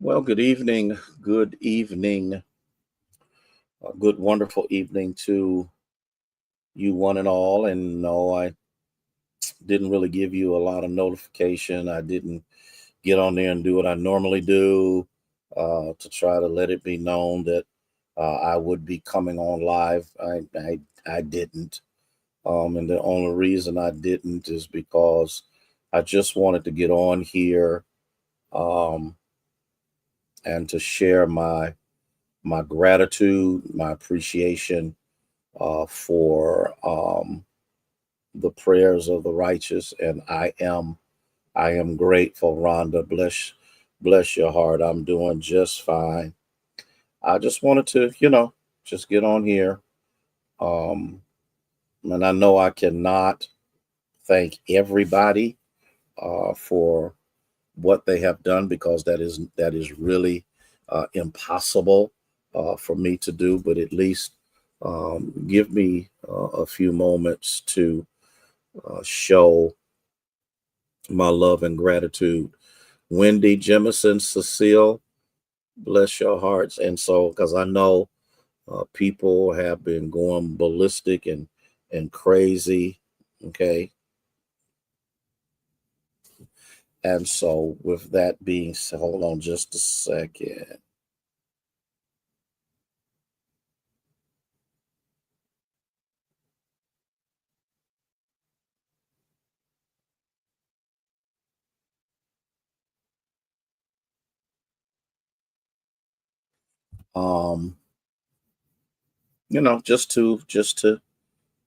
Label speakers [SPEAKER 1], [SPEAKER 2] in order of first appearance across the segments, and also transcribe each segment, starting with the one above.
[SPEAKER 1] Well, good evening. Good evening. A good, wonderful evening to you, one and all. And no, I didn't really give you a lot of notification. I didn't get on there and do what I normally do to try to let it be known that I would be coming on live. I didn't. And the only reason I didn't is because I just wanted to get on here um, and to share my gratitude, my appreciation for the prayers of the righteous, and I am grateful. Rhonda, bless your heart. I'm doing just fine. I just wanted to, just get on here, um, and I know I cannot thank everybody for what they have done because that is really impossible for me to do. But at least give me a few moments to show my love and gratitude. Wendy, Jemison, Cecile, bless your hearts. And so, because I know people have been going ballistic and crazy, okay. And so, with that being said, hold on just a second. Um, just to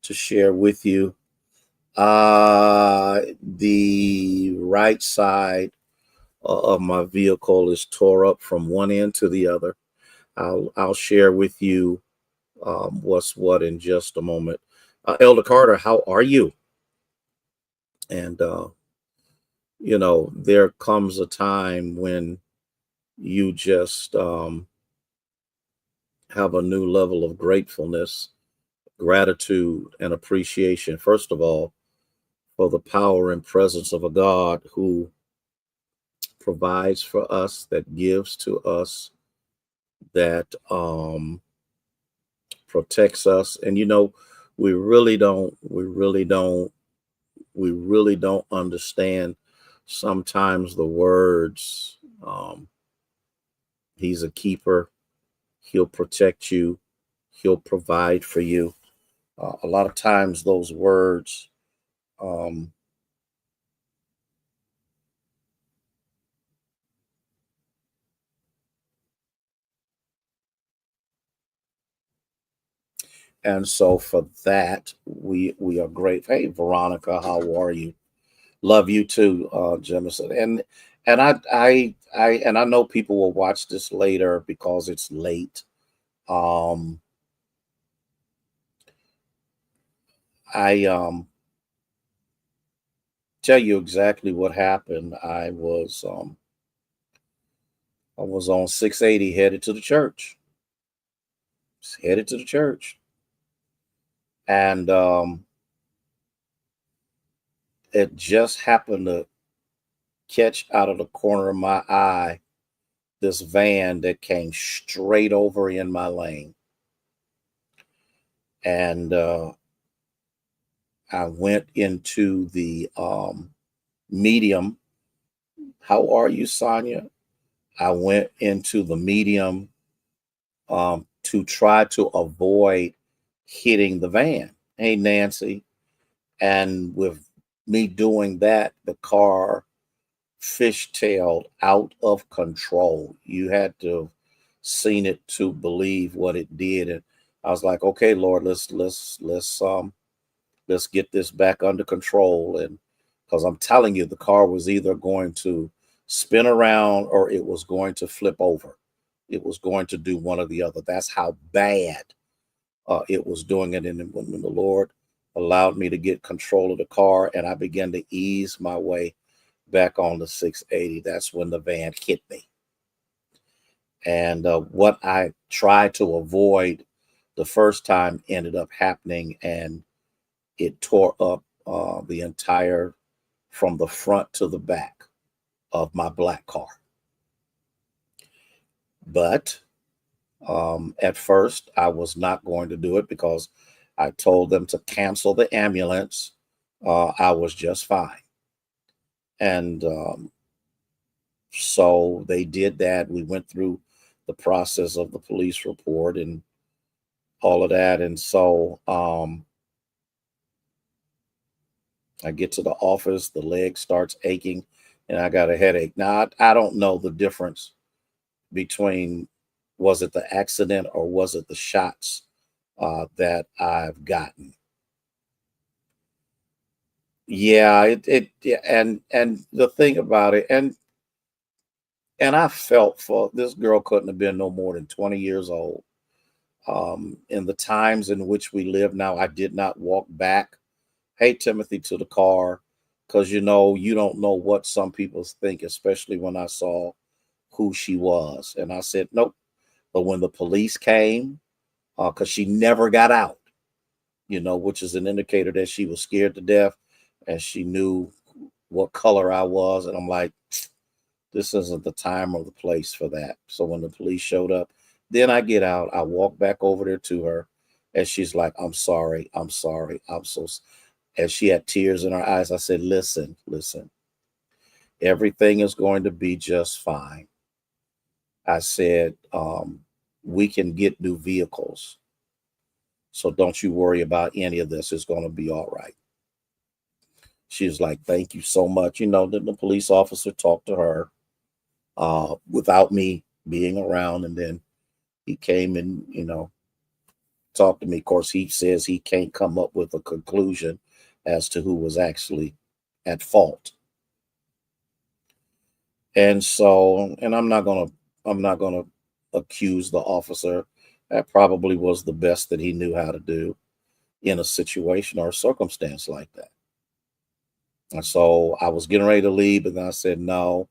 [SPEAKER 1] share with you, the right side of my vehicle is tore up from one end to the other. I'll share with you what's what in just a moment. Elder Carter, how are you? And there comes a time when you just have a new level of gratefulness, gratitude, and appreciation. First of all, for the power and presence of a God who provides for us, that gives to us, that protects us. And we really don't understand sometimes the words. He's a keeper. He'll protect you. He'll provide for you. A lot of times, those words, um, and so for that, we are grateful. Hey, Veronica, how are you? Love you too, Jemison. And I know people will watch this later because it's late. Um, I tell you exactly what happened. I was on 680 headed to the church. Headed to the church. And it just happened to catch out of the corner of my eye this van that came straight over in my lane. And I went into the medium. How are you, Sonia? I went into the medium to try to avoid hitting the van. Hey, Nancy. And with me doing that, the car fishtailed out of control. You had to have seen it to believe what it did. And I was like, okay, Lord, let's get this back under control. And because I'm telling you, the car was either going to spin around or it was going to flip over. It was going to do one or the other. That's how bad it was doing it. And when the Lord allowed me to get control of the car and I began to ease my way back on the 680, that's when the van hit me. And what I tried to avoid the first time ended up happening, and it tore up the entire from the front to the back of my black car. But at first, I was not going to do it because I told them to cancel the ambulance. I was just fine. And so they did that. We went through the process of the police report and all of that. And so I get to the office, the leg starts aching, and I got a headache. Now, I don't know the difference between was it the accident or was it the shots that I've gotten. Yeah, yeah, and the thing about it, and I felt for this girl couldn't have been no more than 20 years old. In the times in which we live now, I did not walk back. Hey, Timothy, to the car, because you don't know what some people think, especially when I saw who she was. And I said, nope. But when the police came, because she never got out, which is an indicator that she was scared to death and she knew what color I was. And I'm like, this isn't the time or the place for that. So when the police showed up, then I get out, I walk back over there to her, and she's like, I'm sorry, I'm sorry, I'm so. And she had tears in her eyes. I said, listen, listen, everything is going to be just fine. I said, we can get new vehicles. So don't you worry about any of this. It's going to be all right. She was like, thank you so much. Then the police officer talked to her without me being around. And then he came and, talked to me. Of course, he says he can't come up with a conclusion as to who was actually at fault. And so, and I'm not gonna accuse the officer. That probably was the best that he knew how to do in a situation or a circumstance like that. And so I was getting ready to leave, but then I said no.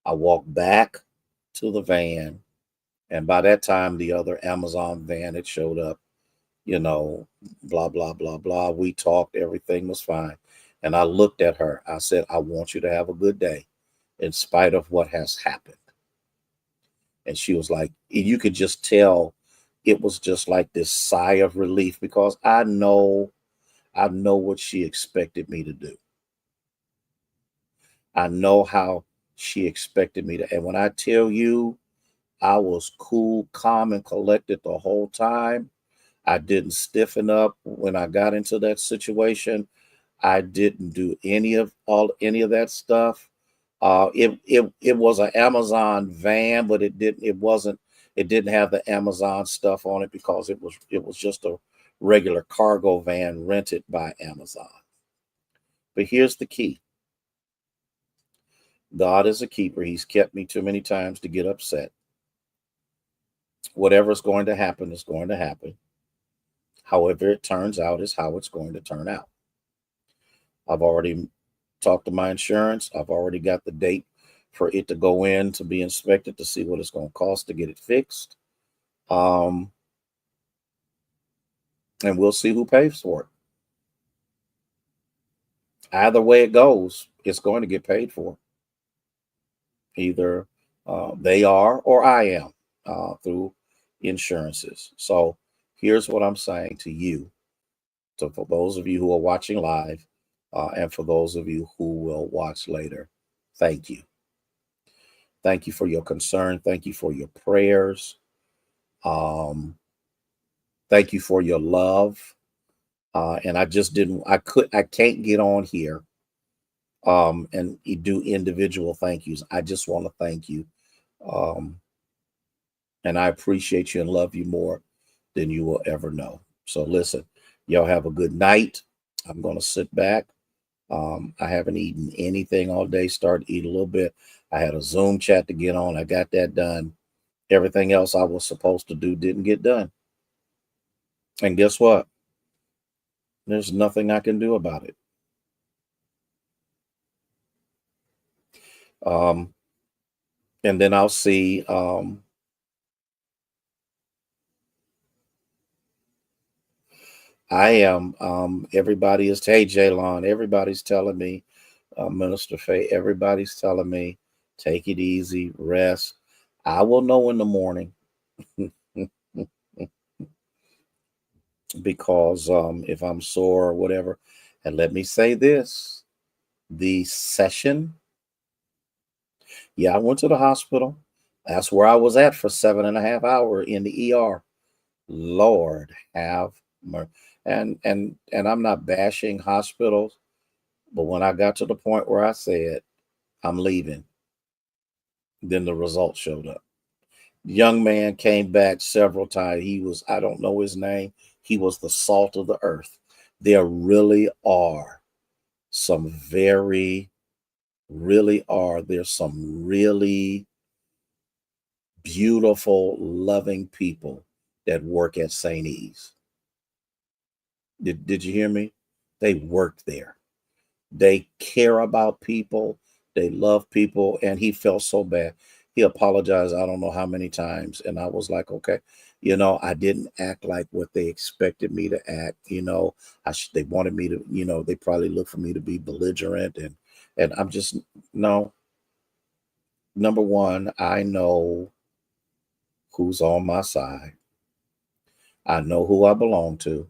[SPEAKER 1] I walked back to the van, and by that time the other Amazon van had showed up, you know, blah blah blah blah. We talked, everything was fine. And I looked at her. I said, I want you to have a good day in spite of what has happened. And she was like, you could just tell it was just like this sigh of relief because I know what she expected me to do. I know how she expected me to. And when I tell you I was cool, calm, and collected the whole time, I didn't stiffen up when I got into that situation. I didn't do any of that stuff. It was an Amazon van, but it didn't have the Amazon stuff on it because it was just a regular cargo van rented by Amazon. But here's the key. God is a keeper. He's kept me too many times to get upset. Whatever's going to happen is going to happen. However, it turns out is how it's going to turn out. I've already talked to my insurance. I've already got the date for it to go in to be inspected to see what it's going to cost to get it fixed. Um, and we'll see who pays for it. Either way it goes, it's going to get paid for. Either they are or I am through insurances. So here's what I'm saying to you. So for those of you who are watching live, and for those of you who will watch later, thank you. Thank you for your concern. Thank you for your prayers. Um, Thank you for your love. And I just didn't, I can't get on here and do individual thank yous. I just want to thank you. Um, and I appreciate you and love you more than you will ever know. So listen, y'all have a good night. I'm going to sit back. I haven't eaten anything all day. Started to eat a little bit. I had a Zoom chat to get on. I got that done. Everything else I was supposed to do didn't get done. And guess what? There's nothing I can do about it. Um, and then I'll see. I am. Everybody is. Hey, Jaylon. Everybody's telling me, Minister Faye. Everybody's telling me, take it easy, rest. I will know in the morning because if I'm sore or whatever. And let me say this, the session, yeah, I went to the hospital. That's where I was at for 7.5 hours in the ER. Lord have mercy. And I'm not bashing hospitals, but when I got to the point where I said I'm leaving, then the results showed up. Young man came back several times. He was, I don't know his name. He was the salt of the earth. There really are some very, really are. There's some really beautiful, loving people that work at St. E's. Did you hear me? They work there. They care about people. They love people. And he felt so bad. He apologized, I don't know how many times. And I was like, okay, I didn't act like what they expected me to act. They wanted me to, they probably looked for me to be belligerent. And I'm just, no. Number one, I know who's on my side. I know who I belong to.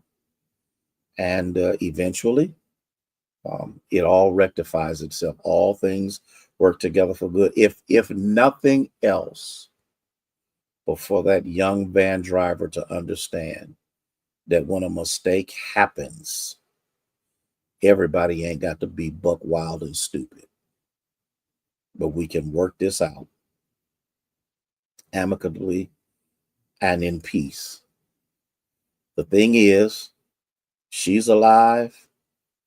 [SPEAKER 1] And eventually, it all rectifies itself. All things work together for good. If nothing else, but for that young van driver to understand that when a mistake happens, everybody ain't got to be buck wild and stupid. But we can work this out amicably and in peace. The thing is, she's alive,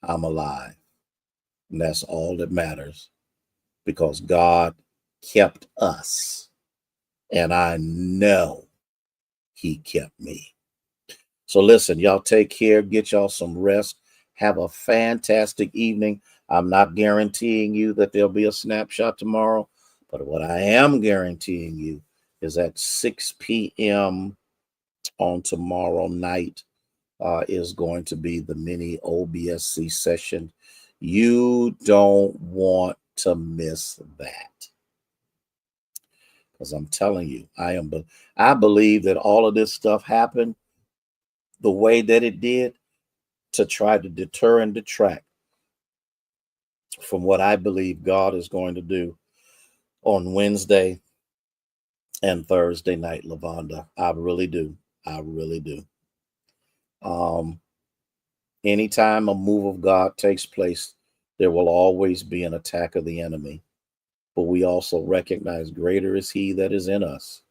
[SPEAKER 1] I'm alive. And that's all that matters because God kept us. And I know he kept me. So listen, y'all take care, get y'all some rest, have a fantastic evening. I'm not guaranteeing you that there'll be a snapshot tomorrow, but what I am guaranteeing you is at 6 p.m. on tomorrow night is going to be the mini OBSC session. You don't want to miss that. Because I'm telling you, I believe that all of this stuff happened the way that it did to try to deter and detract from what I believe God is going to do on Wednesday and Thursday night, Lavonda. I really do. I really do. Anytime a move of God takes place, there will always be an attack of the enemy. But we also recognize greater is he that is in us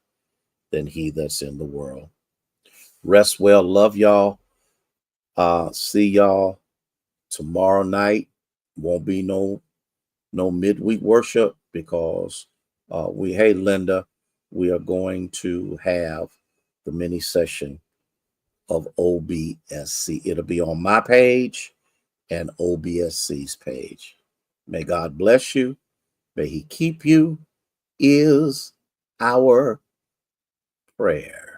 [SPEAKER 1] than he that's in the world. Rest well. Love y'all. See y'all tomorrow night. Won't be no midweek worship because hey Linda, we are going to have the mini session of OBSC. It'll be on my page and OBSC's page. May God bless you. May he keep you is our prayer.